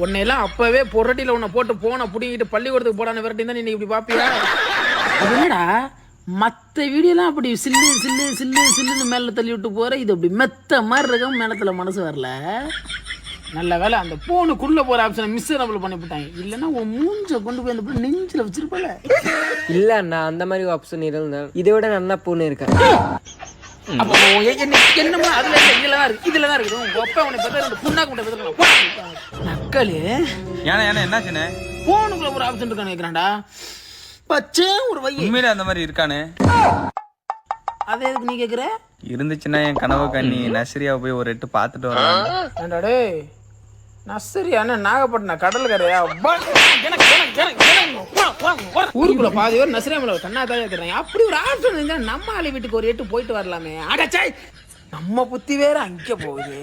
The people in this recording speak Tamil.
உன்னையெல்லாம் அப்பவே பொரட்டியில உன்னை போட்டு போன புடிங்கிட்டு பள்ளிக்கூடத்துக்கு போடான்னு விரட்டி தான் நீ இப்படி பாப்பியா? என்னடா மற்ற வீடியோலாம் அப்படி சில்லு சில்லு சில்லு சில்லுன்னு மேலே தள்ளி விட்டு போற, இது அப்படி மெத்த மாதிரி இருக்கும், மேலத்துல மனசு வரல. நல்ல வேலை அந்த போனுக்குள்ள போற ஆப்ஷனை மிஸ்ஸரபிள் பண்ணிவிட்டாங்க. இல்லைன்னா உன் மூஞ்ச கொண்டு போய் அந்த நெஞ்சில் வச்சிருப்பல. இல்ல அண்ணா அந்த மாதிரி ஆப்ஷன் இருந்தால் இதை விட நல்லா போன்னு இருக்கேன். அப்போ என்னமோ அதுல இதுலதான் இருக்கு, இதுலதான் இருக்குது. உங்க அப்பா உன்னை பத்தி புண்ணாக்கு முட்டை நக்கலு. ஏன்னா என்னாச்சுன்னு போனுக்குள்ள ஒரு ஆப்ஷன் இருக்கான்னு கேட்கிறான்டா. பச்சே ஒரு வை உண்மையில அந்த மாதிரி இருக்கானே. அதே எதுக்கு நீ கேக்குற? இருந்துச்சுன்னா என் கனவு கண்ணி நர்சரியா போய் ஒரு எட்டு பாத்துட்டு வரலாம். டே நர்சரியான நாகப்பட்டினம் கடல் கரையா? ஊருக்குள்ள பாதி பேர் நர்சரியா கண்ணா தான் இருக்கிறாங்க. அப்படி ஒரு ஆப்ஷன் இருந்தா நம்ம ஆளு வீட்டுக்கு ஒரு எட்டு போயிட்டு வரலாமே. அடச்சாய் நம்ம புத்தி வேற அங்க போகுது.